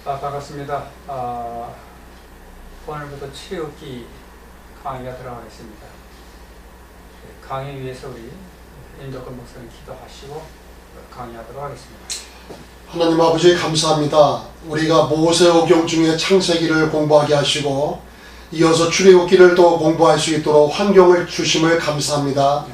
반갑습니다. 오늘부터 출애굽기 강의가 들어가겠습니다. 강의 위해서 우리 임덕근 목사님 기도하시고 강의하도록 하겠습니다. 하나님 아버지 감사합니다. 우리가 모세오경 중에 창세기를 공부하게 하시고 이어서 출애굽기를 또 공부할 수 있도록 환경을 주심을 감사합니다.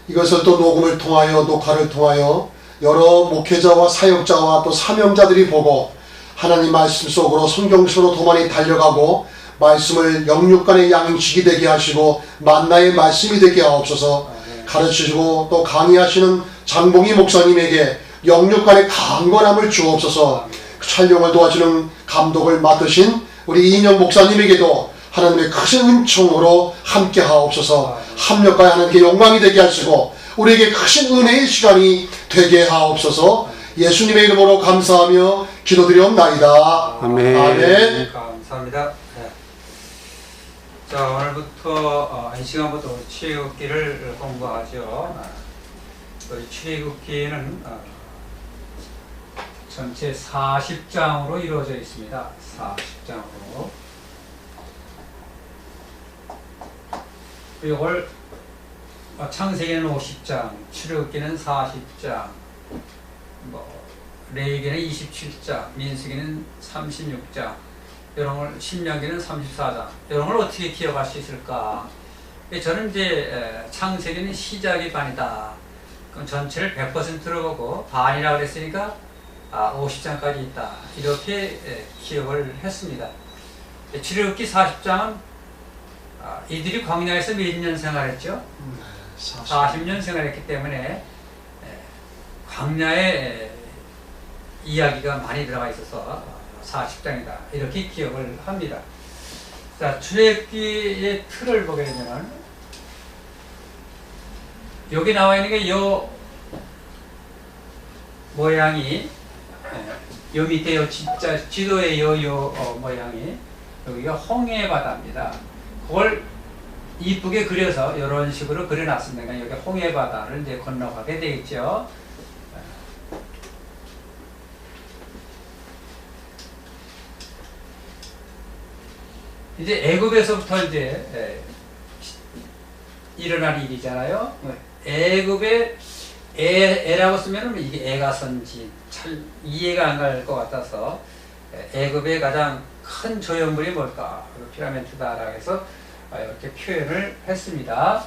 이것을 또 녹음을 통하여 녹화를 통하여 여러 목회자와 사역자와 또 사명자들이 보고 하나님 말씀 속으로 성경으로 더 많이 달려가고 말씀을 영육간의 양식이 되게 하시고 만나의 말씀이 되게 하옵소서. 가르치시고 또 강의하시는 장봉희 목사님에게 영육간의 강건함을 주옵소서. 촬영을 도와주는 감독을 맡으신 우리 이인영 목사님에게도 하나님의 큰 은총으로 함께 하옵소서. 합력하여 하나님께 영광이 되게 하시고 우리에게 큰 은혜의 시간이 되게 하옵소서. 예수님의 이름으로 감사하며 기도드리옵나이다. 아멘. 아멘. 감사합니다. 네. 자, 오늘부터 이 시간부터 출애굽기를 공부하죠. 우리 출애굽기는 전체 40장으로 이루어져 있습니다. 40장으로. 이걸 창세기는 50장, 출애굽기는 40장, 레위기는 27장, 민수기는 36장, 이런 걸 신명기는 34장. 이런 걸 어떻게 기억할 수 있을까? 저는 이제 창세기는 시작이 반이다. 그럼 전체를 100%로 보고 반이라고 그랬으니까 50장까지 있다. 이렇게 기억을 했습니다. 출애굽기 40장은 이들이 광야에서 몇 년 생활했죠? 40년 생활했기 때문에 광야에 이야기가 많이 들어가 있어서 40장이다. 이렇게 기억을 합니다. 자, 출애굽기의 틀을 보게 되면은 여기 나와 있는 게 요 모양이 요 밑에 요 진짜 지도의 요 모양이 여기가 홍해 바다입니다. 그걸 이쁘게 그려서 이런 식으로 그려놨습니다. 그러니까 여기 홍해 바다를 이제 건너가게 되겠죠. 이제 애굽에서부터 이제 일어난 일이잖아요. 애굽에 애라고 쓰면 이게 애가선지 참 이해가 안 갈 것 같아서 애굽의 가장 큰 조형물이 뭘까? 피라미드다라고 해서 이렇게 표현을 했습니다.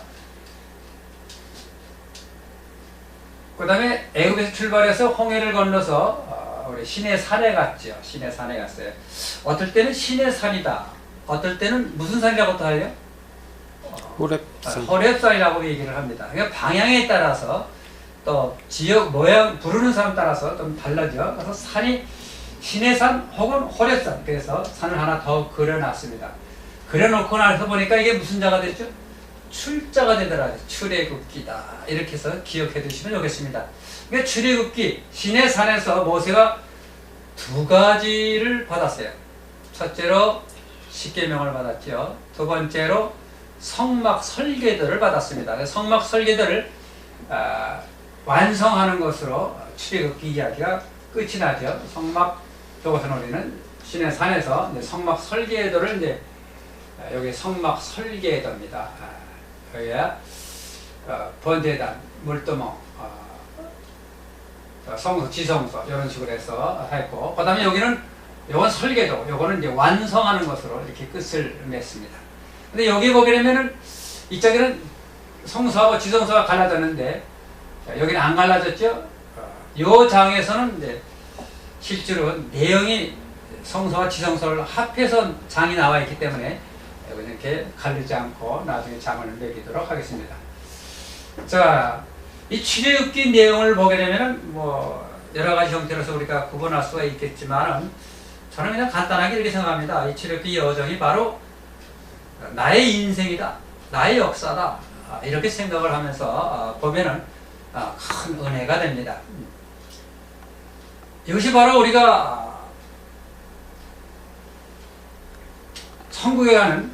그 다음에 애굽에서 출발해서 홍해를 건너서 우리 시내산에 갔죠. 시내산에 갔어요. 어떨 때는 시내산이다. 어떨 때는 무슨 산이라고도 해요? 호렙산. 호렙산이라고 얘기를 합니다. 그러니까 방향에 따라서 또 지역 모양 부르는 사람 따라서 좀 달라져. 그래서 산이 시내산 혹은 호렙산. 그래서 산을 하나 더 그려놨습니다. 그려놓고 나서 보니까 이게 무슨 자가 됐죠? 출자가 되더라고요. 출애굽기다. 이렇게 해서 기억해 두시면 좋겠습니다. 그러니까 출애굽기 시내산에서 모세가 두 가지를 받았어요. 첫째로 십계명을 받았죠. 두 번째로 성막 설계도를 받았습니다. 성막 설계도를 완성하는 것으로 출애굽기 이야기가 끝이 나죠. 성막, 여기서 우리는 시내산에서 성막 설계도를 이제 여기 성막 설계도입니다. 여기가 번제단, 물두멍, 성소, 지성소 이런 식으로 해서 했고, 그 다음에 여기는 요건 설계도, 요거는 이제 완성하는 것으로 이렇게 끝을 맺습니다. 근데 여기 보게 되면은 이쪽에는 성소하고 지성소가 갈라졌는데 여기는 안 갈라졌죠? 요 장에서는 이제 실제로 내용이 성소와 지성소를 합해서 장이 나와 있기 때문에 여기는 이렇게 갈리지 않고 나중에 장을 매기도록 하겠습니다. 자, 이 출애굽기 내용을 보게 되면은 뭐 여러 가지 형태로서 우리가 구분할 수가 있겠지만은 저는 그냥 간단하게 이렇게 생각합니다. 이 출애굽기 여정이 바로 나의 인생이다. 나의 역사다. 이렇게 생각을 하면서 보면은 큰 은혜가 됩니다. 이것이 바로 우리가 천국에 가는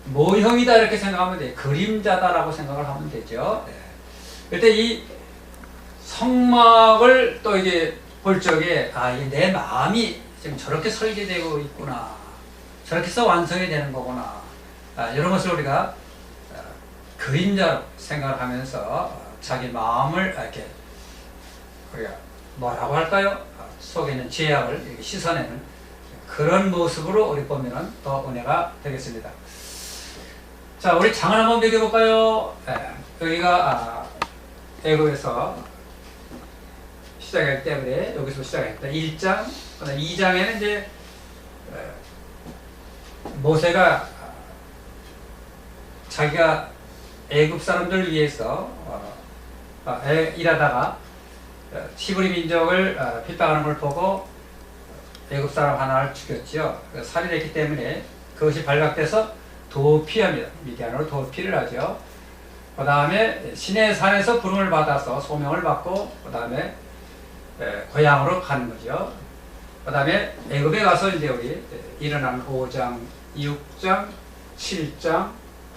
모형이다 이렇게 생각하면 돼요. 그림자다라고 생각을 하면 되죠. 그때 이 성막을 또 이게 볼 적에 이게 내 마음이 지금 저렇게 설계되고 있구나. 저렇게 해서 완성이 되는 거구나. 이런 것을 우리가 그림자로 생각을 하면서 자기 마음을 이렇게 우리가 뭐라고 할까요? 속에 있는 죄악을 이렇게 씻어내는 그런 모습으로 우리 보면은 더 은혜가 되겠습니다. 자, 우리 장을 한번 매겨볼까요? 여기가 애굽에서 시작할 때문에 여기서 시작했다. 1장, 2장에는 이제 모세가 자기가 애굽 사람들을 위해서 일하다가 히브리 민족을 핍박하는 걸 보고 애굽 사람 하나를 죽였죠. 살인했기 때문에 그것이 발각돼서 도피합니다. 미디안으로 도피를 하죠. 그 다음에 시내 산에서 부름을 받아서 소명을 받고 그 다음에 고향으로 가는 거죠. 그 다음에 애굽에 가서 이제 우리 일어난 5장, 6장, 7장,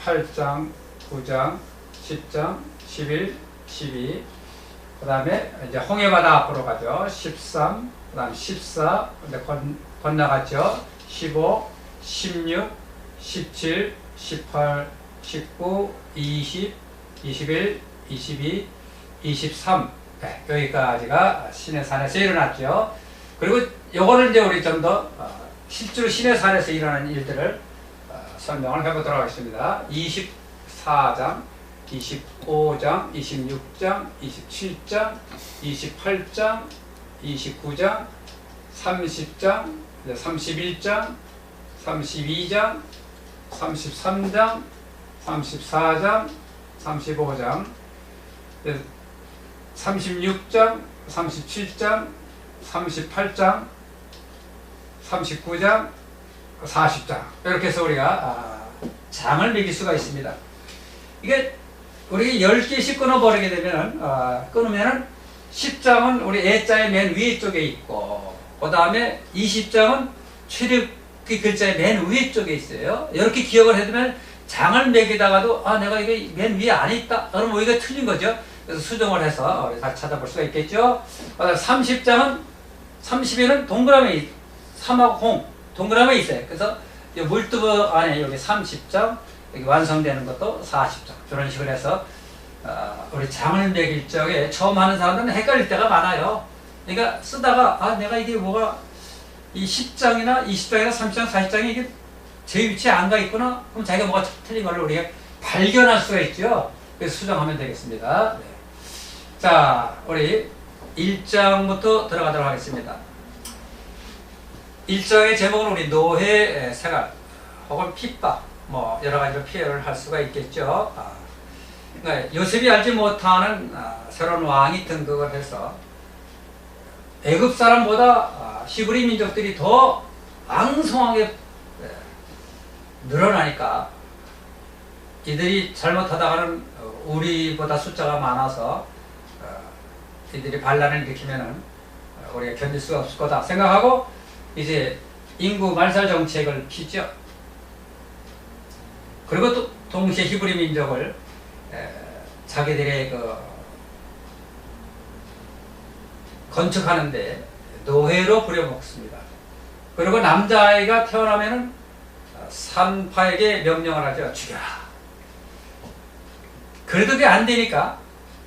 8장, 9장, 10장, 11, 12, 그 다음에 이제 홍해바다 앞으로 가죠. 13, 그 다음 14, 이제 건너갔죠. 15, 16, 17, 18, 19, 20, 21, 22, 23, 여기까지가 시내산에서 일어났죠. 그리고 요거를 이제 우리 좀 더 실제로 시내산에서 일어나는 일들을 설명을 해보도록 하겠습니다. 24장, 25장, 26장, 27장, 28장, 29장, 30장, 31장, 32장, 33장, 34장, 35장, 36장, 37장, 38장, 39장, 40장 이렇게 해서 우리가 장을 매길 수가 있습니다. 이게 우리 10개씩 끊어버리게 되면은 끊으면은 10장은 우리 애자의 맨 위에 쪽에 있고 그 다음에 20장은 출애굽기 글자의 맨 위에 쪽에 있어요. 이렇게 기억을 해두면 장을 매기다가도 내가 이게 맨 위에 안 있다 그러면 뭐 이게 틀린 거죠. 그래서 수정을 해서 다 찾아볼 수가 있겠죠. 그 다음에 30에는 동그라미 3하고 0 동그라미 있어요. 그래서 이 물두부 안에 여기 30장 여기 완성되는 것도 40장 이런 식으로 해서 우리 장을 매길 적에 처음 하는 사람들은 헷갈릴 때가 많아요. 그러니까 쓰다가 내가 이게 뭐가 이 10장이나 20장이나 30장, 40장이 이게 제 위치에 안 가 있구나. 그럼 자기가 뭐가 틀린 걸 우리가 발견할 수가 있죠. 그래서 수정하면 되겠습니다. 네. 자, 우리 1장부터 들어가도록 하겠습니다. 1장의 제목은 우리 노예 생활 혹은 핍박 뭐 여러 가지로 표현을 할 수가 있겠죠. 그러니까 요셉이 알지 못하는 새로운 왕이 등극을 해서 애굽 사람보다 히브리 민족들이 더 왕성하게 늘어나니까 이들이 잘못하다가는 우리보다 숫자가 많아서 이들이 반란을 일으키면은 우리가 견딜 수가 없을 거다 생각하고 이제 인구 말살 정책을 피죠. 그리고 또 동시에 히브리 민족을 자기들의 건축하는데 노예로 부려먹습니다. 그리고 남자아이가 태어나면은 산파에게 명령을 하죠. 죽여라. 그래도 그게 안 되니까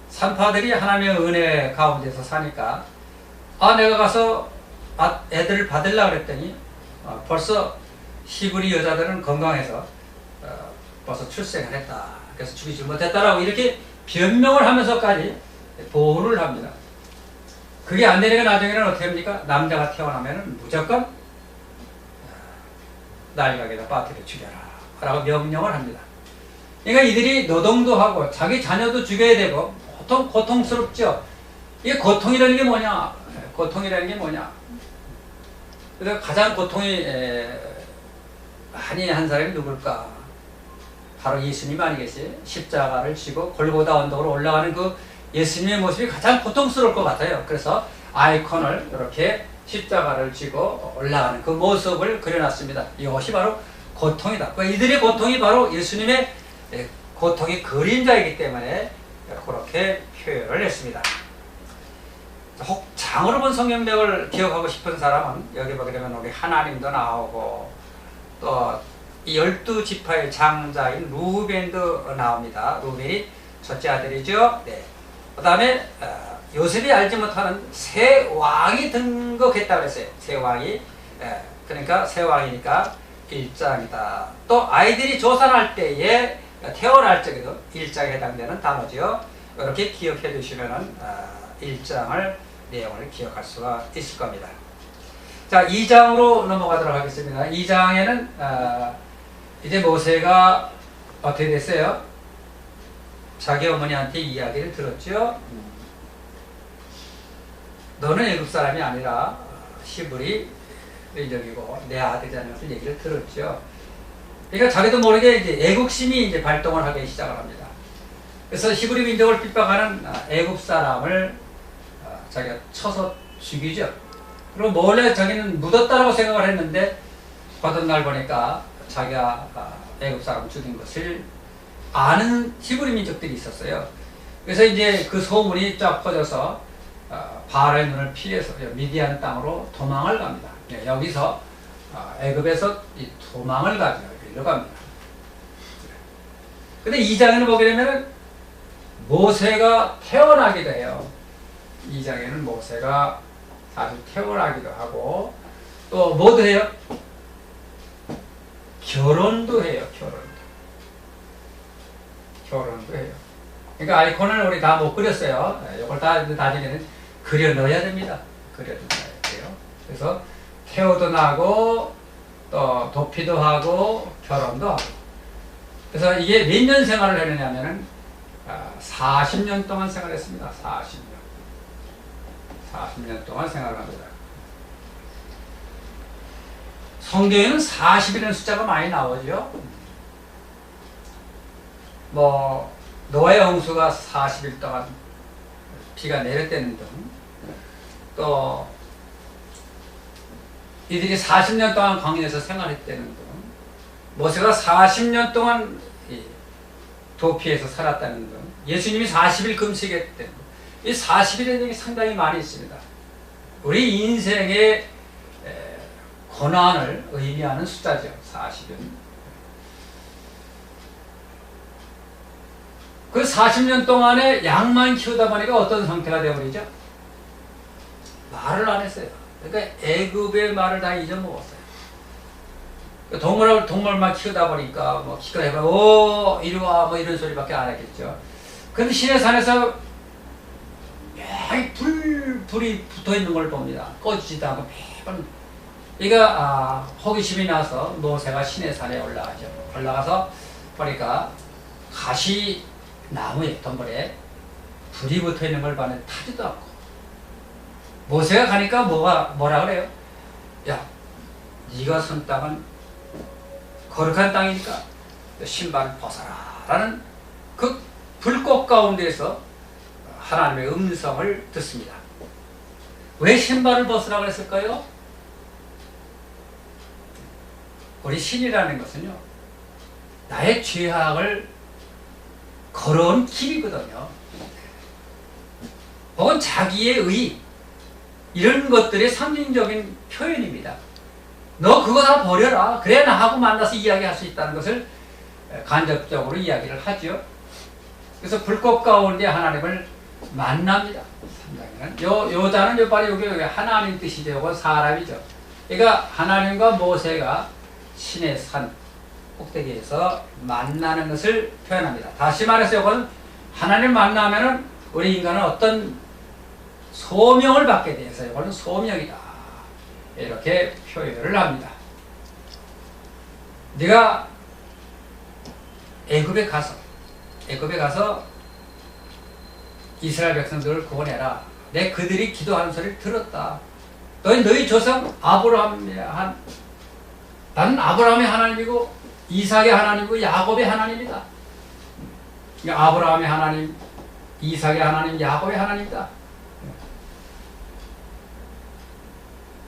산파들이 하나님의 은혜 가운데서 사니까 내가 가서 애들을 받으려고 그랬더니 벌써 히브리 여자들은 건강해서 벌써 출생을 했다. 그래서 죽이지 못했다라고 이렇게 변명을 하면서까지 보호를 합니다. 그게 안 되니까 나중에는 어떻게 합니까? 남자가 태어나면 무조건 날각에다 빠뜨려 죽여라 라고 명령을 합니다. 그러니까 이들이 노동도 하고 자기 자녀도 죽여야 되고 고통스럽죠. 이게 고통이라는 게 뭐냐? 고통이라는 게 뭐냐? 그래서 가장 고통이 많이 한 사람이 누굴까? 바로 예수님 아니겠어요? 십자가를 지고 골고다 언덕으로 올라가는 그 예수님의 모습이 가장 고통스러울 것 같아요. 그래서 아이콘을 이렇게 십자가를 지고 올라가는 그 모습을 그려놨습니다. 이것이 바로 고통이다. 이들의 고통이 바로 예수님의 고통의 그림자이기 때문에 그렇게 표현을 했습니다. 혹 장으로 본 성경백을 기억하고 싶은 사람은 여기 보게 되면 우리 하나님도 나오고 또 이 12지파의 장자인 루벤도 나옵니다. 루벤이 첫째 아들이죠. 네. 그 다음에 요셉이 알지 못하는 새 왕이 등극했다고 했어요. 새 왕이. 그러니까 새 왕이니까 1장이다. 또 아이들이 조산할 때에 태어날 적에도 1장에 해당되는 단어죠. 이렇게 기억해 두시면은 1장을 내용을 기억할 수가 있을 겁니다. 자, 2장으로 넘어가도록 하겠습니다. 2장에는 이제 모세가 어떻게 됐어요? 자기 어머니한테 이야기를 들었죠. 너는 애굽 사람이 아니라 히브리 민족이고 내 아들이라는 것을 얘기를 들었죠. 그러니까 자기도 모르게 이제 애국심이 이제 발동을 하기 시작을 합니다. 그래서 히브리 민족을 핍박하는 애굽 사람을 자기가 쳐서 죽이죠. 그리고 몰래 자기는 묻었다라고 생각을 했는데 거듭날 보니까 자기가 애굽 사람 죽인 것을 아는 히브리 민족들이 있었어요. 그래서 이제 그 소문이 쫙 퍼져서 바알의 눈을 피해서 미디안 땅으로 도망을 갑니다. 여기서 애굽에서 이 도망을 가지러 갑니다. 근데 2장에는 보게 되면은 모세가 태어나기도 해요. 2장에는 모세가 아주 태어나기도 하고 또 뭐도 해요? 결혼도 해요. 결혼도 해요. 그러니까 아이콘을 우리 다 못 그렸어요. 이걸 다 나중에는 그려 넣어야 됩니다. 그려 넣어야 돼요. 그래서 태호도 나고 또 도피도 하고 결혼도 하고. 그래서 이게 몇 년 생활을 했느냐면은 40년 동안 생활했습니다. 40년 동안 생활을 합니다. 성경에는 40이라는 숫자가 많이 나오죠. 뭐 노아의 홍수가 40일 동안 비가 내렸다는 등, 또 이들이 40년 동안 광야에서 생활했다는 등, 모세가 40년 동안 도피에서 살았다는 등, 예수님이 40일 금식했다는 등, 이 40일이라는 얘기 상당히 많이 있습니다. 우리 인생의 고난을 의미하는 숫자죠. 40일. 그 40년 동안에 양만 키우다 보니까 어떤 상태가 되어버리죠? 말을 안 했어요. 그러니까 애굽의 말을 다 잊어먹었어요. 동물만 키우다 보니까 뭐 기껏 해봐, 오 이리 와, 뭐 이런 소리밖에 안 했겠죠. 근데 시내산에서 불이 붙어 있는 걸 봅니다. 꺼지지도 않고 매번. 그러니까 호기심이 나서 모세가 시내산에 올라가죠. 올라가서 보니까 가시 나무에 덩굴에 불이 붙어 있는 걸 봤는데 타지도 않고. 모세가 가니까 뭐라 그래요? 야, 네가 선 땅은 거룩한 땅이니까 신발을 벗어라 라는 그 불꽃 가운데에서 하나님의 음성을 듣습니다. 왜 신발을 벗으라 그랬을까요? 우리 신이라는 것은요, 나의 죄악을 걸어온 길이거든요. 혹은 자기의 의, 이런 것들의 상징적인 표현입니다. 너 그거 다 버려라. 그래야 나하고 만나서 이야기할 수 있다는 것을 간접적으로 이야기를 하죠. 그래서 불꽃 가운데 하나님을 만납니다. 3장에는. 요자는 바로 여기 하나님 뜻이죠. 이건 사람이죠. 그러니까 하나님과 모세가 신의 산 꼭대기에서 만나는 것을 표현합니다. 다시 말해서 이건 하나님 만나면은 우리 인간은 어떤 소명을 받게 돼서 이거는 소명이다. 이렇게 표현을 합니다. 네가 애굽에 가서 이스라엘 백성들을 구원해라. 내 그들이 기도하는 소리를 들었다. 너희 조상 나는 아브라함의 하나님이고 이삭의 하나님이고 야곱의 하나님이다. 그러니까 아브라함의 하나님, 이삭의 하나님, 야곱의 하나님이다.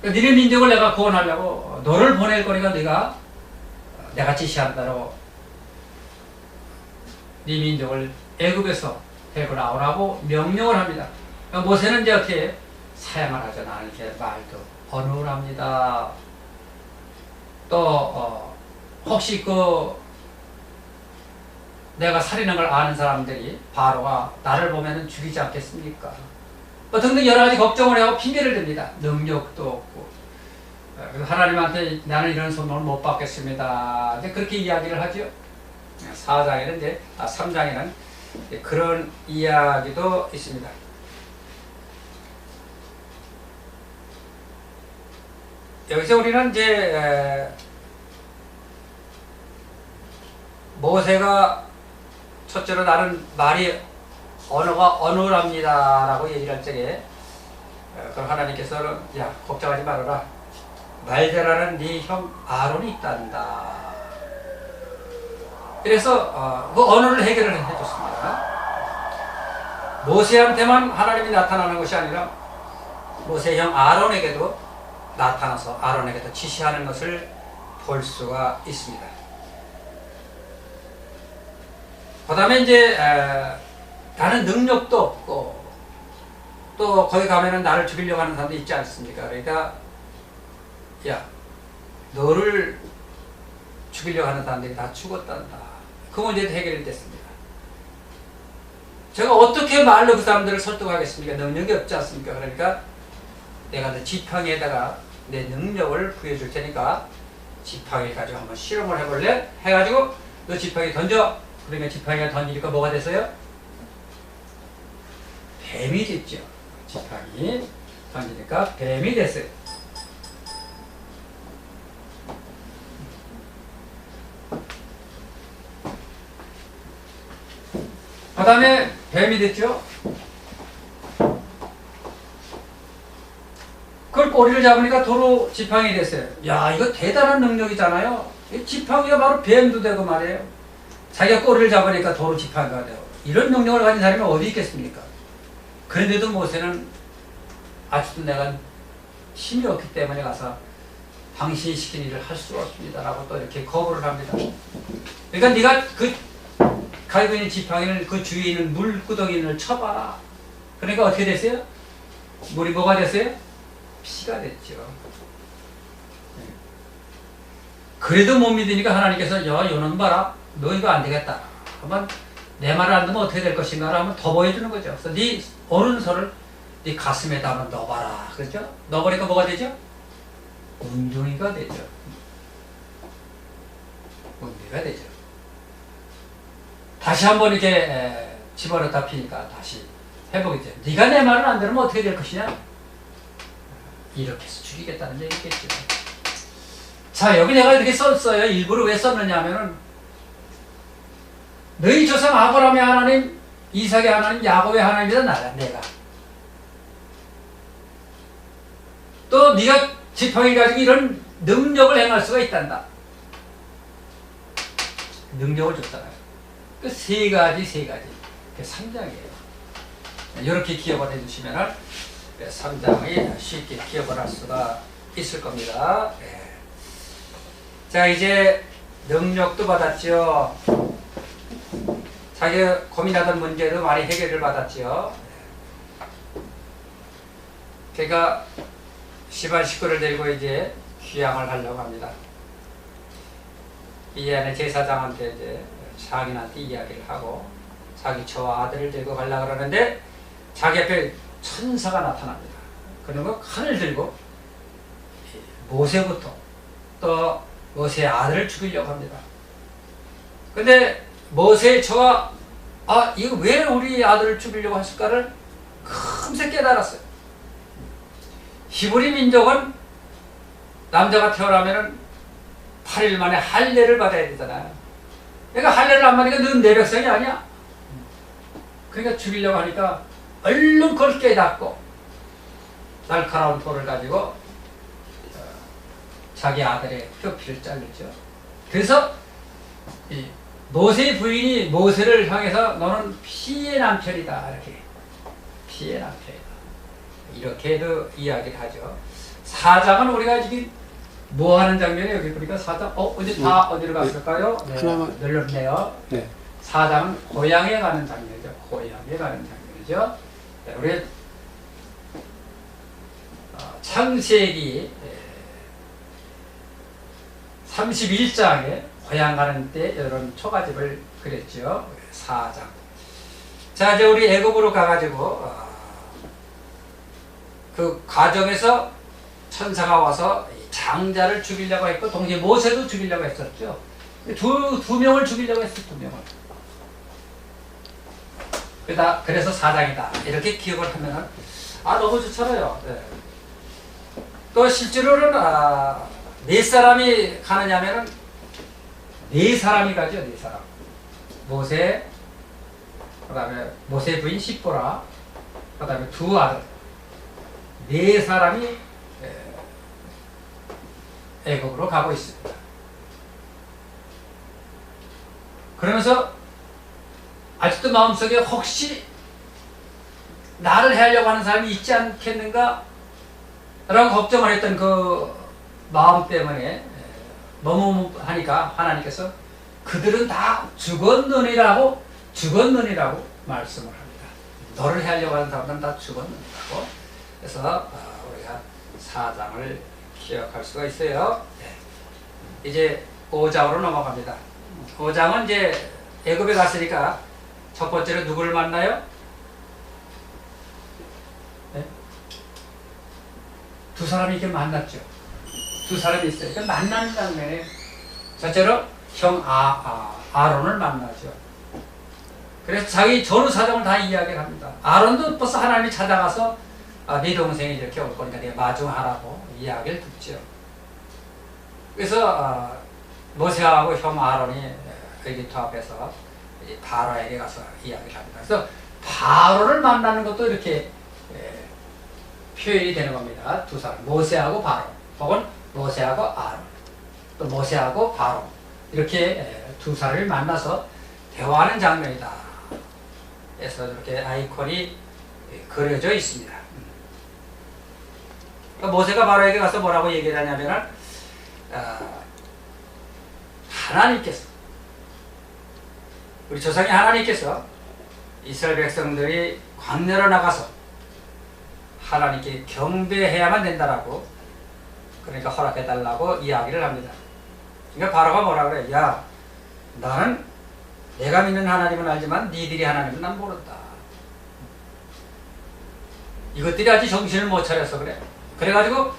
그러니까 니네 민족을 내가 구원하려고 너를 보낼 거니까 내가 지시한 대로 네 민족을 애굽에서 데리고 나오라고 명령을 합니다. 그러니까 모세는 이제 어떻게 사양을 하죠. 나는 이렇게 말도 어눌합니다. 또 혹시 내가 살인한 걸 아는 사람들이 바로가 나를 보면은 죽이지 않겠습니까? 뭐 등등 여러 가지 걱정을 하고 핑계를 댑니다. 능력도 없고. 그래서 하나님한테 나는 이런 소명을 못 받겠습니다. 이제 그렇게 이야기를 하죠. 4장에는 3장에는 그런 이야기도 있습니다. 여기서 우리는 이제 모세가 첫째로 나는 말이 언어가 어눌합니다 라고 얘기를 할 적에 그럼 하나님께서는 야 걱정하지 말아라 말 잘하는 네 형 아론이 있단다. 그래서 그 언어를 해결을 해줬습니다. 모세한테만 하나님이 나타나는 것이 아니라 모세 형 아론에게도 나타나서 아론에게도 지시하는 것을 볼 수가 있습니다. 그 다음에 이제 나는 능력도 없고 또 거기 가면은 나를 죽이려고 하는 사람도 있지 않습니까? 그러니까 야 너를 죽이려고 하는 사람들이 다 죽었단다. 그 문제도 해결이 됐습니다. 제가 어떻게 말로 그 사람들을 설득하겠습니까? 능력이 없지 않습니까? 그러니까 내가 너 지팡이에다가 내 능력을 부여줄 테니까 지팡이 가지고 한번 실험을 해볼래? 해가지고 너 지팡이 던져. 그러니까 지팡이가 던지니까 뭐가 됐어요? 뱀이 됐죠. 지팡이 던지니까 뱀이 됐어요. 그 다음에 뱀이 됐죠. 그걸 꼬리를 잡으니까 도로 지팡이 됐어요. 야 이거 대단한 능력이잖아요. 이 지팡이가 바로 뱀도 되고 말이에요. 자기가 꼬리를 잡으니까 도로 지팡이가 되고 이런 능력을 가진 사람이 어디 있겠습니까? 그런데도 모세는 아직도 내가 힘이 없기 때문에 가서 당신이 시킨 일을 할 수가 없습니다 라고 또 이렇게 거부를 합니다. 그러니까 네가 그 가지고 있는 지팡이를 그 주위에 있는 물구덩이를 쳐봐라. 그러니까 어떻게 됐어요? 물이 뭐가 됐어요? 피가 됐죠. 그래도 못 믿으니까 하나님께서 야 요놈 봐라. 너 이거 안 되겠다. 한번 내 말을 안 듣면 어떻게 될 것인가를 한번 더 보여주는 거죠. 그래서 네 오른손을 네 가슴에다 한번 넣어봐라. 그렇죠? 넣어보니까 뭐가 되죠? 운둥이가 되죠. 운둥이가 되죠. 다시 한번 이렇게 집어넣다 피니까 다시 해보겠죠. 네가 내 말을 안 들으면 어떻게 될 것이냐? 이렇게 해서 죽이겠다는 얘기겠죠. 자 여기 내가 이렇게 썼어요. 일부러 왜 썼느냐 하면은 너희 조상 아브라함의 하나님, 이삭의 하나님, 야곱의 하나님이다 나가 내가. 또 네가 지팡이 가지고 이런 능력을 행할 수가 있단다. 능력을 줬잖아요. 그 세 가지. 그 3장이에요. 이렇게 기억을 해주시면 3장이 쉽게 기억을 할 수가 있을 겁니다. 네. 자 이제 능력도 받았죠. 자기가 고민하던 문제도 많이 해결을 받았죠. 그러니까 10안 식구를 데리고 이제 귀향을 하려고 합니다. 이 안에 제사장한테 이제 자기한테 이야기를 하고 자기 저와 아들을 데리고 가려고 그러는데 자기 앞에 천사가 나타납니다. 그리고 칼을 들고 모세부터 또 모세의 아들을 죽이려고 합니다. 근데 모세의 저가 이거 왜 우리 아들을 죽이려고 했을까를 금세 깨달았어요. 히브리 민족은 남자가 태어나면 8일 만에 할례를 받아야 되잖아요. 그러니까 할례를 안 받으니까 넌 내 백성이 아니야. 그러니까 죽이려고 하니까 얼른 그걸 깨닫고 날카로운 돌을 가지고 자기 아들의 뼈피를 자르죠. 그래서 이 모세의 부인이 모세를 향해서 너는 피의 남편이다. 이렇게 피의 남편이다. 이렇게도 이야기를 하죠. 4장은 우리가 지금 뭐 하는 장면이에요? 여기 보니까 4장 어디 다 어디로 갔을까요? 네, 늘렸네요. 네. 4장은 고향에 가는 장면이죠. 고향에 가는 장면이죠. 네, 우리 창세기 31장에 고향 가는 때 이런 초가집을 그렸죠. 4장. 자, 이제 우리 애굽으로 가가지고 그 가정에서 천사가 와서 장자를 죽이려고 했고 동시에 모세도 죽이려고 했었죠. 두 명을 죽이려고 했어, 두 명을. 그래서 4장이다. 이렇게 기억을 하면은 너무 좋잖아요. 네. 또 실제로는 네 사람이 가느냐면은 네 사람이 가죠. 네 사람. 모세, 그 다음에 모세 부인 십보라, 그 다음에 두 아들. 네 사람이 애굽으로 가고 있습니다. 그러면서 아직도 마음속에 혹시 나를 해하려고 하는 사람이 있지 않겠는가? 라고 걱정을 했던 그 마음 때문에 머뭇하니까 하나님께서 그들은 다 죽었느니라고 말씀을 합니다. 너를 해하려고 하는 사람들은 다 죽었느니라고. 그래서 우리가 4장을 기억할 수가 있어요. 네. 이제 5장으로 넘어갑니다. 5장은 이제 애굽에 갔으니까 첫 번째로 누구를 만나요? 네? 두 사람이 이렇게 만났죠. 두 사람이 있어요. 그러니까 만나는 장면에 첫째로 형 아론을 만나죠. 그래서 자기 전후 사정을 다 이야기를 합니다. 아론도 벌써 하나님이 찾아가서 네 동생이 이렇게 올 거니까 내가 마중하라고 이야기를 듣죠. 그래서 모세하고 형 아론이 에기프트 앞에서 바로에게 가서 이야기를 합니다. 그래서 바로를 만나는 것도 이렇게 표현이 되는 겁니다. 두 사람, 모세하고 바로, 혹은 모세하고 아론, 또 모세하고 바로 이렇게 두 사람을 만나서 대화하는 장면이다. 그래서 이렇게 아이콘이 그려져 있습니다. 그러니까 모세가 바로에게 가서 뭐라고 얘기를 하냐면은 하나님께서, 우리 조상의 하나님께서 이스라엘 백성들이 광야로 나가서 하나님께 경배해야만 된다라고, 그러니까 허락해달라고 이야기를 합니다. 그러니까 바로가 뭐라 그래? 야, 나는 내가 믿는 하나님은 알지만 니들이 하나님은 난 모른다. 이것들이 아직 정신을 못 차려서 그래. 그래가지고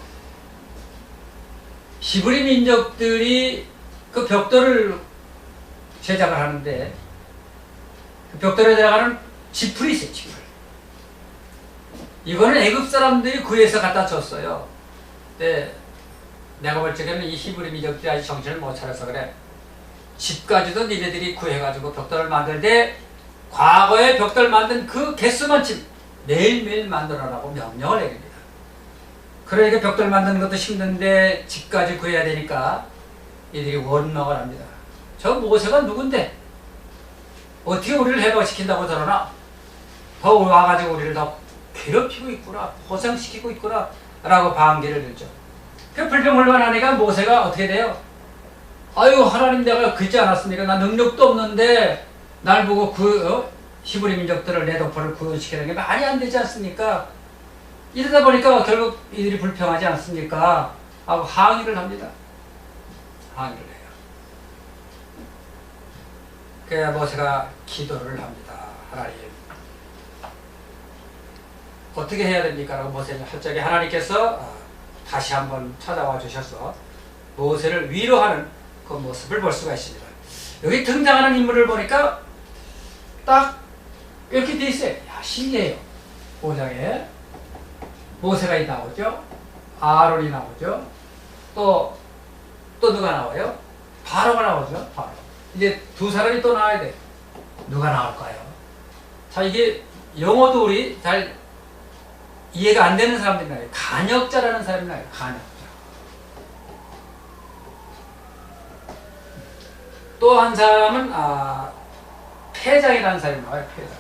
히브리 민족들이 그 벽돌을 제작을 하는데 그 벽돌에 들어가는 지풀이 있어요. 지풀. 이거는 애굽 사람들이 구해서 갖다 줬어요. 근데 내가 볼 적에는 이 히브리 민족들이 아직 정신을 못 차려서 그래. 집까지도 니네들이 구해가지고 벽돌을 만들되 과거에 벽돌 만든 그 개수만큼 매일매일 만들어라고 명령을 내립니다. 그러니까 벽돌 만드는 것도 힘든데 집까지 구해야 되니까 이들이 원망을 합니다. 저 모세가 누군데 어떻게 우리를 해방시킨다고 저러나? 더 와가지고 우리를 더 괴롭히고 있구나, 고생시키고 있구나 라고 반기를 들죠. 그 불평불만하니까 모세가 어떻게 돼요? 아유, 하나님 내가 그지 않았습니까? 나 능력도 없는데 날 보고 히브리 민족들을 내 동포를 구원시키는 게 말이 안 되지 않습니까? 이러다 보니까 결국 이들이 불평하지 않습니까? 하고 항의를 합니다. 항의를 해요. 그래야 모세가 기도를 합니다. 하나님, 어떻게 해야 됩니까? 라고 모세를 할 적에 하나님께서 다시 한번 찾아와 주셔서 모세를 위로하는 그 모습을 볼 수가 있습니다. 여기 등장하는 인물을 보니까 딱 이렇게 돼 있어요. 야, 신기해요. 5장에 모세가 나오죠. 아론이 나오죠. 또 누가 나와요? 바로가 나오죠. 바로. 이제 두 사람이 또 나와야 돼. 누가 나올까요? 자, 이게 영어도 우리 잘 이해가 안 되는 사람들이 나와요. 간역자라는 사람이 나와요. 간역자. 또 한 사람은 패장이라는 사람이 나와요. 패장.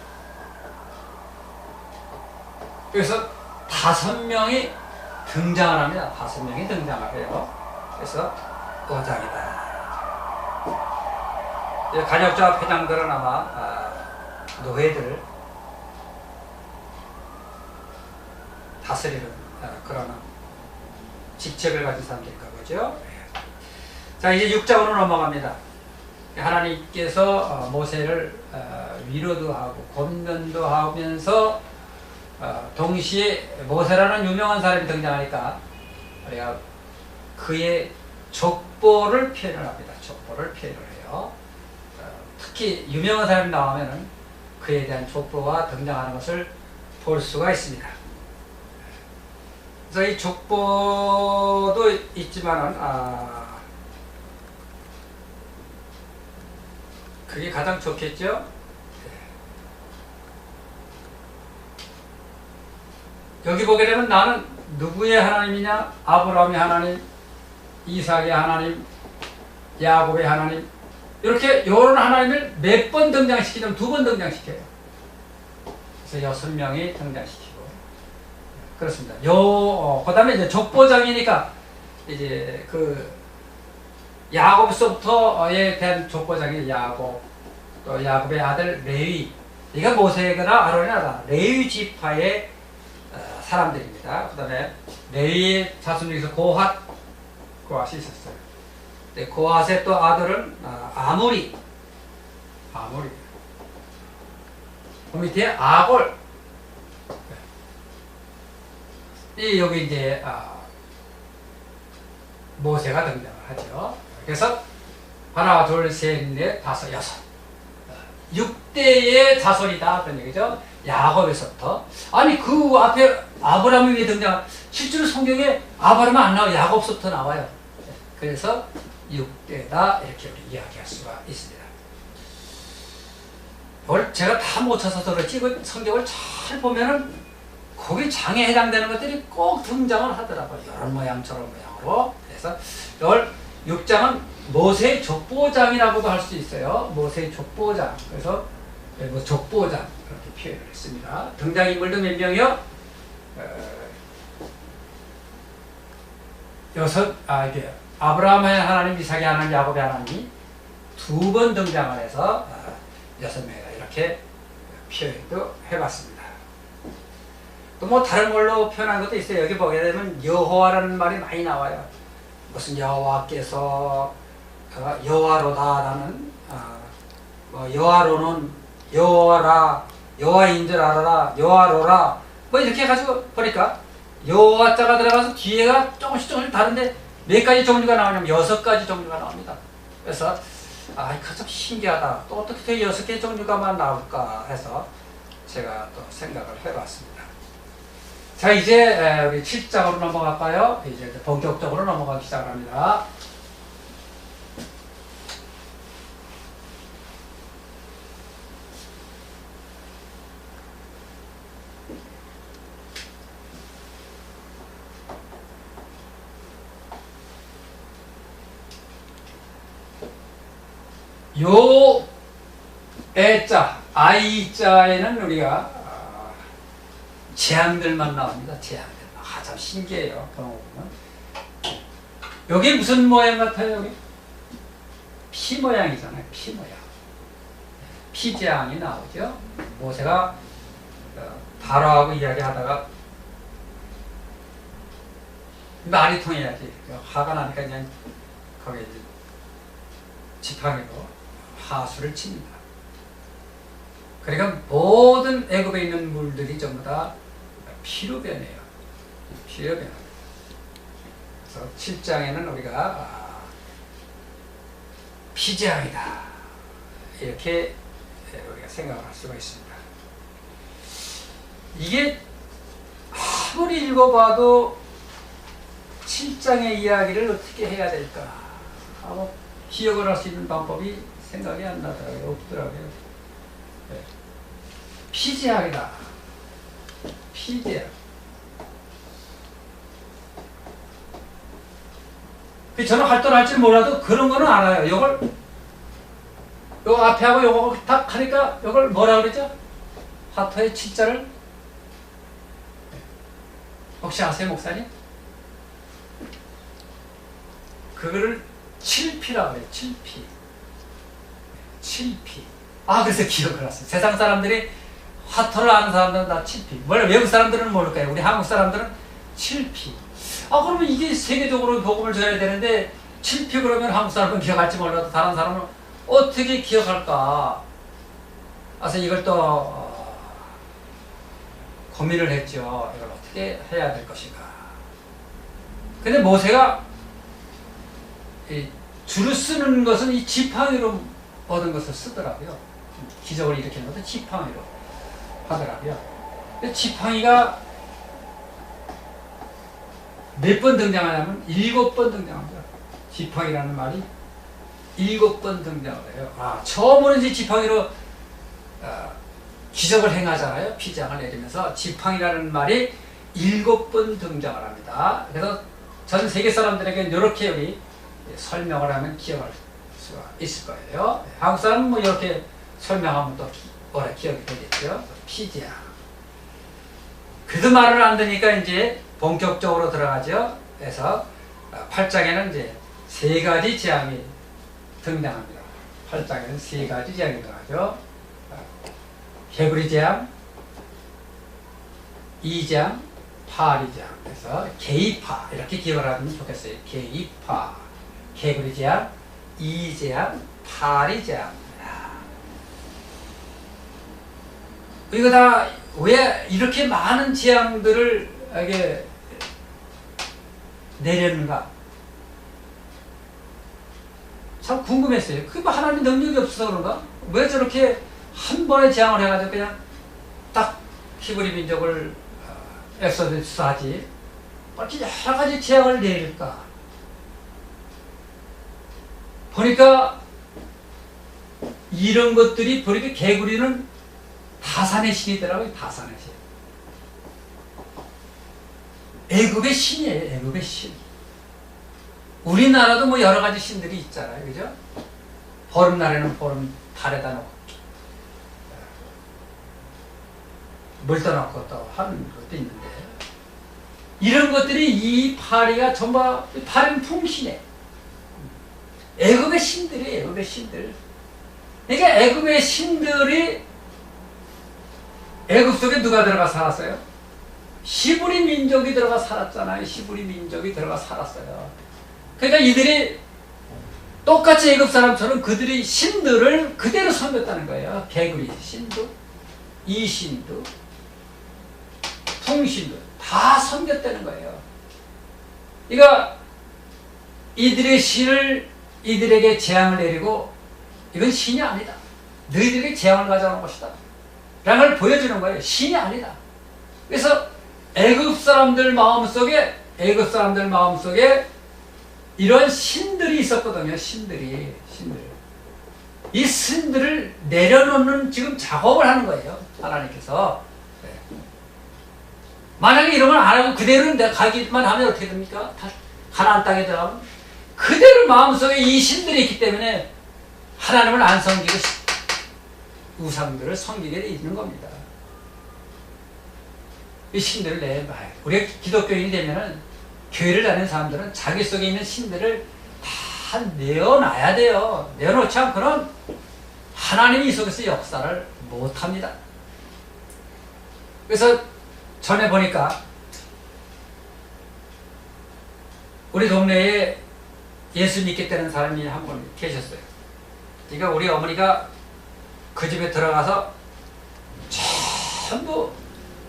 그래서 5명이 등장을 합니다. 5명이 등장을 해요. 그래서 5장이다. 간역자와 패장들은 아마 노예들을 다스리는 그런 직책을 가진 사람들인 거죠. 자, 이제 6장으로 넘어갑니다. 하나님께서 모세를 위로도 하고 권면도 하면서 동시에 모세라는 유명한 사람이 등장하니까 우리가 그의 족보를 표현을 합니다. 족보를 표현을 해요. 특히 유명한 사람이 나오면은 그에 대한 족보가 등장하는 것을 볼 수가 있습니다. 그래서 이 족보도 있지만은 그게 가장 좋겠죠. 여기 보게 되면 나는 누구의 하나님이냐? 아브라함의 하나님, 이삭의 하나님, 야곱의 하나님, 이렇게 이런 하나님을 몇 번 등장시키냐면 2번 등장시켜요. 그래서 6명이 등장시키고 그렇습니다. 그 다음에 이제 족보장이니까 이제 그 야곱서부터에 대한 족보장이 야곱, 또 야곱의 아들 레위, 이가 모세거나 아론이나 레위 지파의 사람들입니다. 그 다음에 레위의 자손 중에서 고핫이 있었어요. 네, 고핫의 또 아들은 아무리. 그 밑에 아골. 여기 이제 모세가 등장을 하죠. 그래서 하나, 둘, 셋, 넷, 다섯, 여섯. 6대의 자손이다 그런 얘기죠. 야곱에서부터. 아니 그 앞에 아브라함이 왜 등장? 실제로 성경에 아브라함은 안 나와요. 야곱부터 나와요. 그래서 6대다 이렇게 우리 이야기할 수가 있습니다. 이걸 제가 다 못 찾아서 그렇지 그 성경을 잘 보면은 거기 장에 해당되는 것들이 꼭 등장을 하더라고요. 이런 모양 저런 모양으로. 그래서 이걸 6장은 모세의 족보장이라고도 할 수 있어요. 모세의 족보장. 그래서 뭐 족보장 그렇게 표현을 했습니다. 등장인물도 몇 명이요? 이게 아브라함의 하나님, 이삭의 하나님, 야곱의 하나님이 2번 등장을 해서 6명이다 이렇게 표현도 해봤습니다. 또 뭐 다른 걸로 표현한 것도 있어요. 여기 보게 되면 여호와라는 말이 많이 나와요. 무슨 여호와께서 여호와로다라는 여호와로는 여호와라, 여호와인 줄 알아라, 여호와로라 뭐 이렇게 해가지고 보니까 여호와자가 들어가서 뒤에가 조금씩 다른데 몇 가지 종류가 나오냐면 6가지 종류가 나옵니다. 그래서 이거 참 신기하다. 또 어떻게 6개 종류가만 나올까 해서 제가 또 생각을 해봤습니다. 자, 이제 우리 7장으로 넘어갈까요? 이제 본격적으로 넘어가기 시작을 합니다. 요 애자, 아이자에는 우리가 재앙들만 나옵니다. 재앙들만. 참 신기해요. 그런 거 보면. 여기 무슨 모양 같아요? 여기? 피 모양이잖아요. 피 모양. 피재앙이 나오죠. 모세가 바로하고 이야기하다가 말이 통해야지. 화가 나니까 그냥 거기에 지팡이로 하수를 칩니다. 그러니까 모든 애굽에 있는 물들이 전부 다 피로 변해요. 피로 변합니다. 그래서 7장에는 우리가 피재앙이다 이렇게 우리가 생각을 할 수가 있습니다. 이게 아무리 읽어봐도 7장의 이야기를 어떻게 해야 될까 기억을 할 수 있는 방법이 생각이 안 나더라고요. 없더라고요. 네. 피재앙이다. 피재앙. 저는 활동할 줄 몰라도 그런 거는 알아요. 요거 앞에 하고 요거 딱 하니까 요걸 뭐라 그러죠? 화토의 7자를 혹시 아세요, 목사님? 그거를 7피라고 해요. 7피. 7피. 그래서 기억을 했어요. 세상 사람들이 화토를 아는 사람들은 다 7피. 원래 외국 사람들은 모를까요? 우리 한국 사람들은 7피. 그러면 이게 세계적으로 복음을 전해야 되는데 실패 그러면 한국 사람은 기억할지 몰라도 다른 사람은 어떻게 기억할까? 그래서 이걸 또 고민을 했죠. 이걸 어떻게 해야 될 것인가. 근데 모세가 줄을 쓰는 것은 이 지팡이로 얻은 것을 쓰더라고요. 기적을 일으키는 것은 지팡이로 하더라고요. 근데 지팡이가 몇 번 등장하냐면 7번 등장합니다. 지팡이라는 말이 7번 등장을 해요. 처음으로 이제 지팡이로 기적을 행하잖아요. 피장을 내리면서 지팡이라는 말이 7번 등장을 합니다. 그래서 전 세계 사람들에게 이렇게 우리 설명을 하면 기억할 수가 있을 거예요. 한국 사람은 뭐 이렇게 설명하면 또 오래 기억이 되겠죠. 피장. 그래도 말을 안 듣니까 이제 본격적으로 들어가죠. 그래서 8장에는 이제 3가지 재앙이 등장합니다. 8장에는 3가지 재앙이 등장하죠. 개구리 재앙, 2장, 파리재앙. 그래서 개이파 이렇게 기억을 하면 좋겠어요. 개이파, 개구리 재앙, 2재앙, 파리재앙. 이거 다 왜 이렇게 많은 재앙들을 이게 내렸는가? 참 궁금했어요. 그게 뭐 하나님 능력이 없어서 그런가? 왜 저렇게 한 번에 재앙을 해가지고 그냥 딱 히브리 민족을 엑소더스 하지? 어찌 여러 가지 재앙을 내릴까? 보니까 이런 것들이 보니까 개구리는 다산의 신이더라고요. 다산의 신. 애굽의 신이에요. 애굽의 신. 우리나라도 뭐 여러 가지 신들이 있잖아요. 그죠? 보름날에는 보름 달에다 놓고 물 떠놓고 또 하는 것도 있는데 이런 것들이 이 파리가 전부 파리는 풍신에 애굽의 신들이에요. 애굽의 신들. 그러니까 애굽의 신들이 애굽 속에 누가 들어가 살았어요? 히브리 민족이 들어가 살았잖아요. 히브리 민족이 들어가 살았어요. 그러니까 이들이 똑같이 애굽 사람처럼 그들이 신들을 그대로 섬겼다는 거예요. 개구리 신도, 이신도, 풍신도 다 섬겼다는 거예요. 그러니까 이들의 신을 이들에게 재앙을 내리고 이건 신이 아니다. 너희들에게 재앙을 가져오는 것이다. 라는 걸 보여주는 거예요. 신이 아니다. 그래서 애굽 사람들 마음속에 이런 신들이 있었거든요. 신들. 이 신들을 내려놓는 지금 작업을 하는 거예요. 하나님께서. 만약에 이런 걸 안 하고 그대로 내가 가기만 하면 어떻게 됩니까? 가나안 땅에 들어가면 그대로 마음속에 이 신들이 있기 때문에 하나님을 안 섬기고 우상들을 섬기게 돼 있는 겁니다. 이 신들을 내봐요. 우리가 기독교인이 되면은 교회를 다니는 사람들은 자기 속에 있는 신들을 다 내어놔야 돼요. 내어놓지 않고는 하나님이 이 속에서 역사를 못합니다. 그래서 전에 보니까 우리 동네에 예수 믿겠다는 사람이 한 분 계셨어요. 그러니까 우리 어머니가 그 집에 들어가서 전부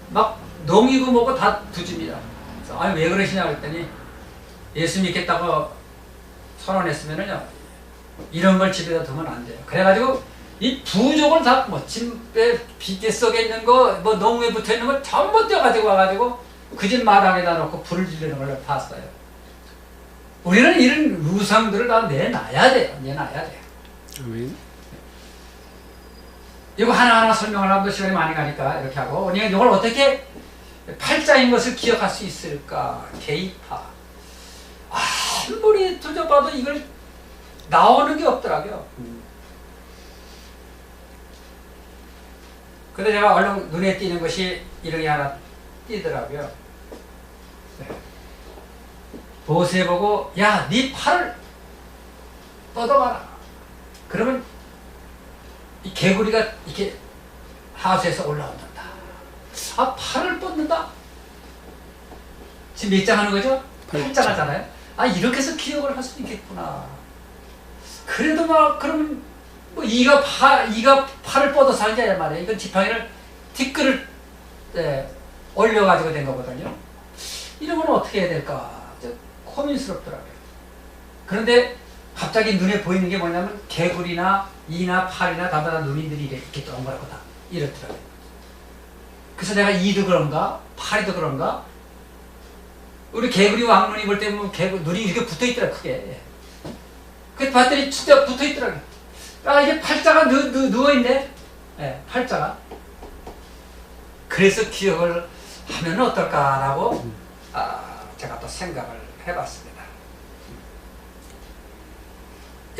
막 농이고 뭐고 다 두집니다. 그래서 아니 왜 그러시냐 그랬더니 예수 믿겠다고 선언했으면은요 이런 걸 집에다 두면 안 돼요. 그래가지고 이 부족을 다 뭐 집에 빗대 속에 있는 거 뭐 농에 붙어 있는 거 전부 떼가지고 와가지고 그 집 마당에다 놓고 불을 지르는 걸 봤어요. 우리는 이런 우상들을 다 내놔야 돼요. 내놔야 돼요. 아멘. 이거 하나하나 설명을 하면 시간이 많이 가니까 이렇게 하고 우리가 이걸 어떻게 팔자인 것을 기억할 수 있을까? 개이파. 아무리 두져봐도 이걸 나오는 게 없더라고요. 근데 제가 얼른 눈에 띄는 것이 이런 게 하나 띄더라고요. 네. 모세 보고 야, 네 팔을 뻗어봐라. 그러면 이 개구리가 이렇게 하수에서 올라온단다. 팔을 뻗는다. 지금 몇 장 하는 거죠? 팔자잖아요. 아, 이렇게 해서 기억을 할 수 있겠구나. 그래도 막 그럼 뭐 이가 팔을 뻗어서 하는 게 아니란 말이에요. 이건 지팡이를 티끌을 올려가지고 된 거거든요. 이런 건 어떻게 해야 될까? 고민스럽더라고요. 그런데 갑자기 눈에 보이는 게 뭐냐면 개구리나 이나 팔이나 다마다 눈이들이 이렇게 동그랗고 다 이렇더라고요. 그래서 내가 이도 그런가 팔이도 그런가, 우리 개구리 왕눈이 볼 때 뭐 눈이 이렇게 붙어있더라, 크게. 그 봤더니 진짜 붙어있더라고요. 아, 이게 팔자가 누워있네. 네, 팔자가. 그래서 기억을 하면 어떨까라고 제가 또 생각을 해봤습니다.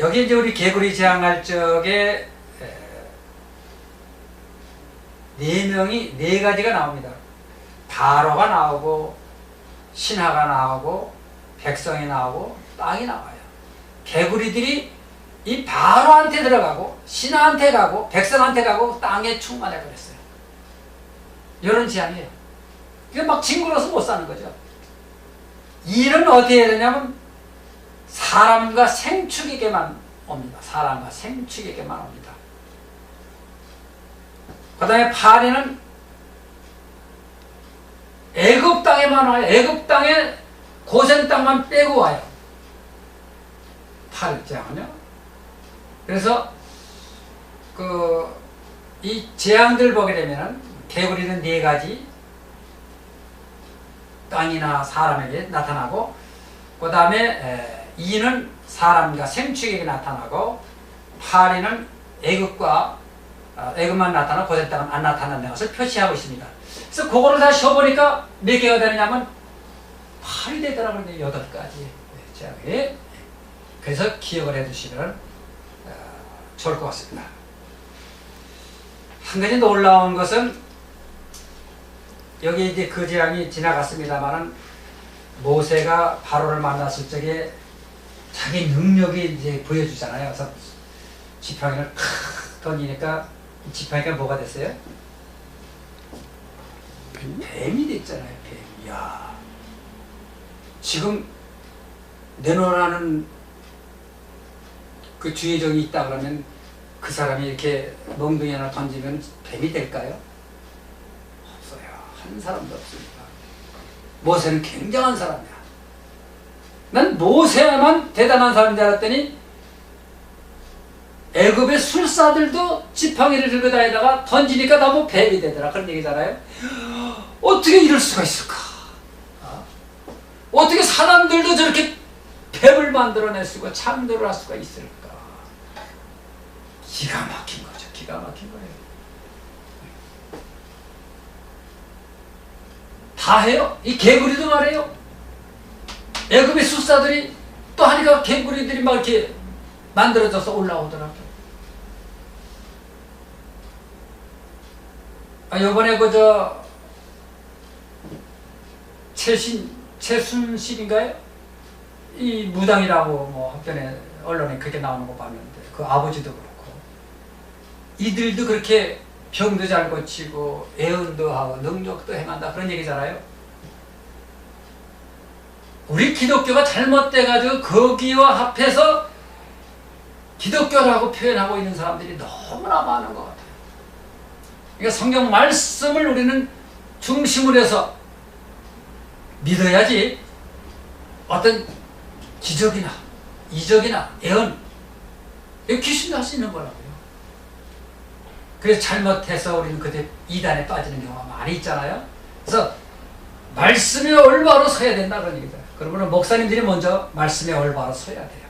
여기 이제 우리 개구리 제왕할 적에 네 가지가 나옵니다. 바로가 나오고 신하가 나오고 백성이 나오고 땅이 나와요. 개구리들이 이 바로한테 들어가고 신하한테 가고 백성한테 가고 땅에 충만해 버렸어요. 이런 제안이에요. 이게 막 징그러워서 못 사는 거죠. 일은 어디에 해야 되냐면 사람과 생축에게만 옵니다. 사람과 생축에게만 옵니다. 그 다음에 파리는 애굽 땅에만 와요. 애굽 땅에 고센 땅만 빼고 와요. 팔자는요. 그래서 이 재앙들 보게 되면은 개구리는 네 가지, 땅이나 사람에게 나타나고, 그 다음에 이는 사람과 생축에게 나타나고, 파리는 애굽만 나타나고 고센 땅은 안 나타난다는 것을 표시하고 있습니다. 그래서 그거를 다 쉬어보니까 몇 개가 되느냐면 8이 되더라고요. 8가지 제약이. 그래서 기억을 해두시면 좋을 것 같습니다. 한 가지 놀라운 것은 여기 이제 그 재앙이 지나갔습니다만은 모세가 바로를 만났을 적에 자기 능력이 이제 보여주잖아요. 그래서 지팡이를 탁 던지니까 이 지팡이가 뭐가 됐어요? 뱀이 됐잖아요. 뱀. 야, 지금 내놓으라는 그 주의정이 있다 그러면 그 사람이 이렇게 멍둥이 하나 던지면 뱀이 될까요? 없어요. 한 사람도 없습니다. 모세는 굉장한 사람이야. 난 모세만 대단한 사람인 줄 알았더니 애굽의 술사들도 지팡이를 들고 다니다가 던지니까 너무 뱀이 되더라. 그런 얘기잖아요. 어떻게 이럴 수가 있을까? 어떻게 사람들도 저렇게 뱀을 만들어낼 수가, 창조를 할 수가 있을까? 기가 막힌 거죠. 기가 막힌 거예요. 다 해요. 이 개구리도 말해요. 애굽의 술사들이 또 하니까 개구리들이 막 이렇게 만들어져서 올라오더라고요. 요번에 최순실인가요? 이 무당이라고 뭐 한편에 언론에 그렇게 나오는 거 봤는데, 그 아버지도 그렇고 이들도 그렇게 병도 잘 고치고 애언도 하고 능력도 행한다 그런 얘기잖아요. 우리 기독교가 잘못돼가지고 거기와 합해서 기독교라고 표현하고 있는 사람들이 너무나 많은 것 같아요. 그러니까 성경 말씀을 우리는 중심으로 해서 믿어야지 어떤 기적이나 이적이나 예언, 귀신도 할 수 있는 거라고요. 그래서 잘못해서 우리는 그때 이단에 빠지는 경우가 많이 있잖아요. 그래서 말씀에 올바로 서야 된다 그런 얘기죠. 그러면 목사님들이 먼저 말씀에 올바로 서야 돼요.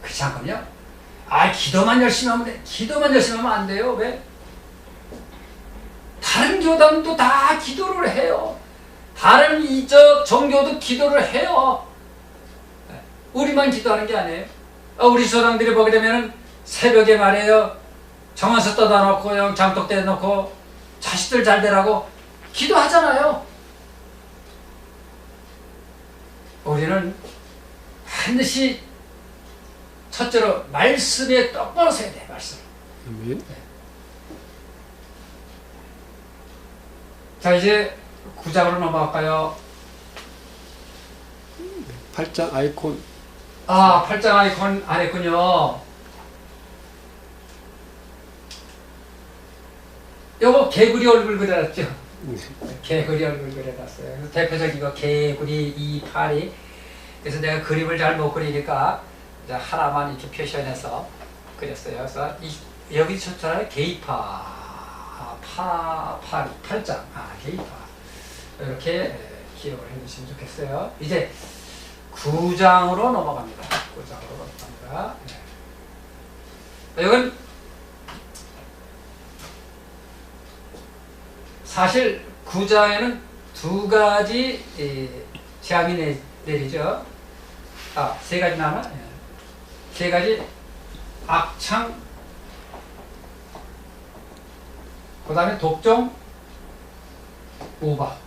그렇지 않군요. 기도만 열심히 하면 돼. 기도만 열심히 하면 안 돼요. 왜? 다른 교단도 다 기도를 해요. 다른 이적 종교도 기도를 해요. 우리만 기도하는 게 아니에요. 우리 조상들이 보게 되면 새벽에 말이에요. 정원서 떠다 놓고 장독대 놓고 자식들 잘 되라고 기도하잖아요. 우리는 반드시 첫째로 말씀에 똑바로 서야 돼. 말씀. 자, 이제 9장으로 넘어갈까요? 팔짱 아이콘. 아, 팔짱 아이콘 안 했군요. 요거 개구리 얼굴 그려놨죠? 개구리 얼굴 그려놨어요. 그래서 대표적인 거 개구리 이파리. 그래서 내가 그림을 잘 못 그리니까 이제 하나만 이렇게 표시해서 그렸어요. 그래서 여기 쳤잖아요. 게이파, 파리, 팔짱, 게이파. 이렇게 기억을 해주시면 좋겠어요. 이제 9장으로 넘어갑니다. 9장으로 넘어갑니다. 네. 이건 사실 9장에는 두 가지 재앙이 내리죠. 세 가지 나나? 세 가지 악창, 그 다음에 독종, 우박.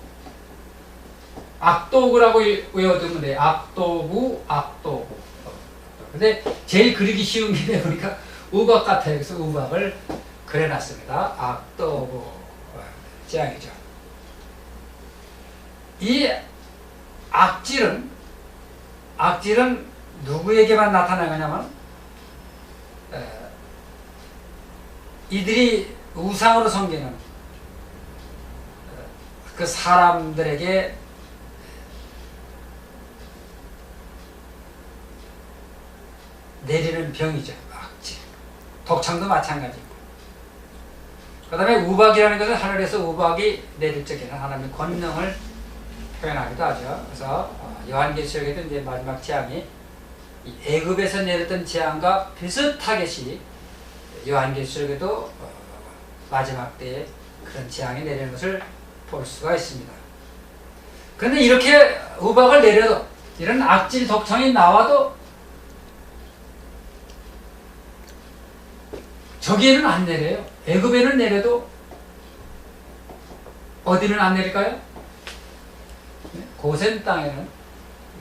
악도구라고 외워두면 돼요. 악도구, 악도구. 근데 제일 그리기 쉬운 게 보니까 우박 같아요. 그래서 우박을 그려놨습니다. 악도구 재앙이죠. 이 악질은 누구에게만 나타나냐면 이들이 우상으로 섬기는 그 사람들에게 내리는 병이죠. 악질. 독창도 마찬가지고. 그 다음에 우박이라는 것은 하늘에서 우박이 내릴 적에는 하나님의 권능을 표현하기도 하죠. 그래서 요한계시록에도 이제 마지막 재앙이 이 애굽에서 내렸던 재앙과 비슷하게씩 요한계시록에도 마지막 때에 그런 재앙이 내리는 것을 볼 수가 있습니다. 그런데 이렇게 우박을 내려도 이런 악질 독창이 나와도 저기에는 안 내려요. 애굽에는 내려도 어디는 안 내릴까요? 고센 땅에는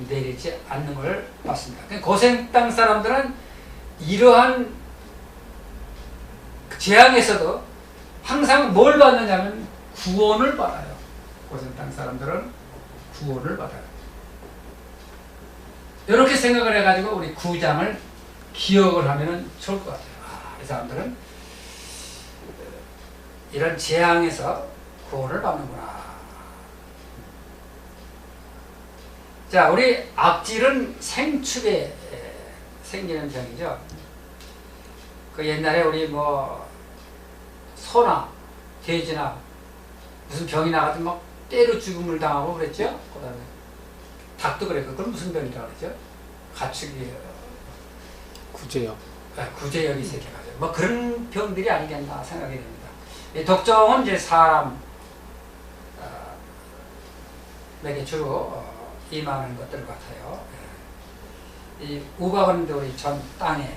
내리지 않는 걸 봤습니다. 고센 땅 사람들은 이러한 재앙에서도 항상 뭘 받느냐면 구원을 받아요. 고센 땅 사람들은 구원을 받아요. 이렇게 생각을 해가지고 우리 9장을 기억을 하면 좋을 것 같아요. 이 사람들은 이런 재앙에서 구원을 받는구나. 자, 우리 악질은 생축에 생기는 병이죠. 그 옛날에 우리 뭐 소나 돼지나 무슨 병이 나가도 막 때로 죽음을 당하고 그랬죠. 그 다음에 닭도 그랬고, 그건 무슨 병이라고 그랬죠? 가축이 구제역. 구제역이 생겨가지고 뭐 그런 병들이 아니겠나 생각이 됩니다. 이 독종은 이제 사람에게 주로 임하는 것들 같아요. 이 우박은 우리 전 땅에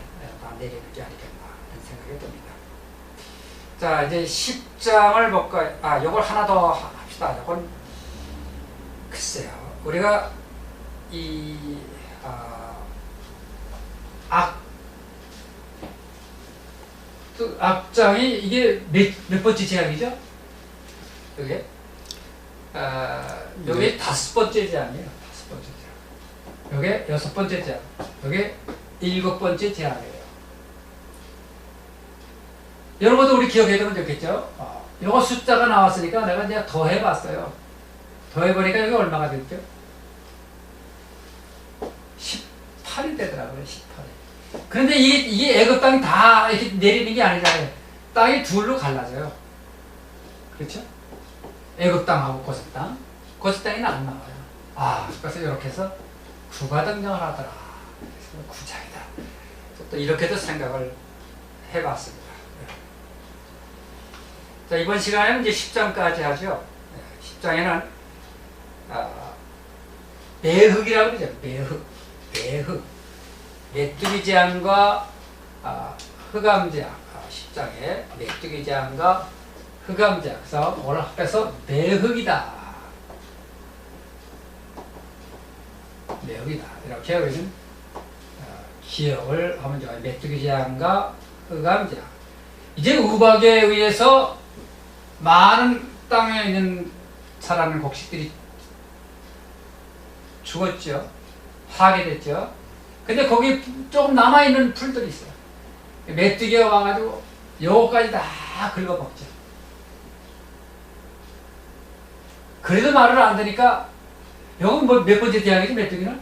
내리는 게 아니겠나 이런 생각이 듭니다. 자, 이제 10장을 볼까요? 요걸 하나 더 합시다. 요건 글쎄요. 우리가 이 악장이 이게 몇 번째 재앙이죠? 여기? 여기 5번째 재앙이에요. 5번째 재앙. 여기 6번째 재앙. 여기 7번째 재앙이에요. 이런 것도 우리 기억해야 되면 좋겠죠? 요거 숫자가 나왔으니까 내가 이제 더 해봤어요. 더 해보니까 여기 얼마가 됐죠? 18이 되더라고요. 18이. 그런데 이게 애굽 땅이 다 이렇게 내리는 게 아니잖아요. 땅이 둘로 갈라져요. 그렇죠? 애굽 땅하고 고센 땅. 고센 땅에는 안 나와요. 그래서 이렇게 해서 구가 등장을 하더라. 그래서 구장이다. 또 이렇게도 생각을 해봤습니다. 자, 이번 시간에는 이제 10장까지 하죠. 10장에는 매흑이라고 그러죠. 매흑. 메뚜기 재앙과 흑암 재앙. 10장에 메뚜기 재앙과 흑암 재앙. 그래서 오늘 합해서 매흑이다. 매흑이다. 이렇게 우리는 기억을 하면 좋아요. 메뚜기 재앙과 흑암 재앙. 이제 우박에 의해서 많은 땅에 있는 살아있는 곡식들이 죽었죠. 파괴됐죠. 근데 거기 조금 남아있는 풀들이 있어요. 메뚜기가 와가지고 요거까지 다 긁어먹죠. 그래도 말을 안 되니까 요건 뭐 몇 번째 재앙이지 메뚜기는?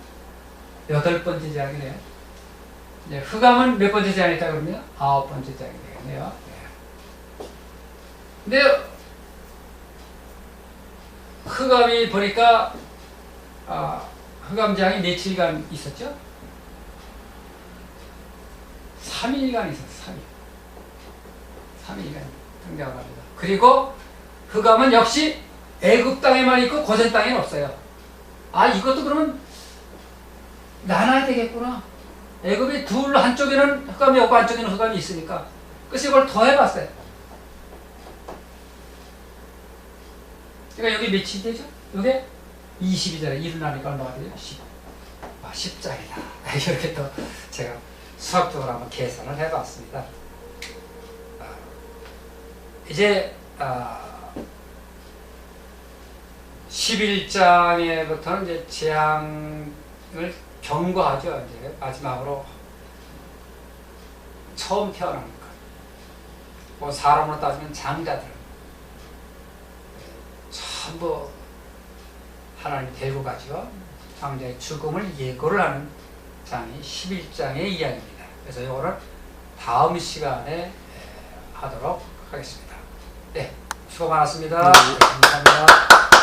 8번째 재앙이네요. 이제 흑암은 몇 번째 재앙이다 그러면 9번째 재앙이 되겠네요. 근데 흑암이 보니까 흑암 재앙이 며칠간 있었죠? 3일간 있었어요. 3일간 등장을 합니다. 그리고 흑암은 역시 애굽 땅에만 있고 고센 땅에는 없어요. 아, 이것도 그러면 나눠야 되겠구나. 애굽이 한쪽에는 흑암이 없고 한쪽에는 흑암이 있으니까. 그래서 이걸 더 해봤어요. 그러니까 여기 며칠 되죠? 이게 20이잖아요. 일어나니까 얼마가 되죠? 10장이다. 이렇게 또 제가 수학적으로 한번 계산을 해봤습니다. 이제 11장에부터는 이제 재앙을 경고하죠. 이제 마지막으로 처음 태어난 것. 뭐 사람으로 따지면 장자들 전부 하나님이 데리고 가죠. 장자의 죽음을 예고를 하는 장이 11장의 이야기입니다. 그래서 이거는 다음 시간에 하도록 하겠습니다. 네, 수고 많았습니다. 감사합니다.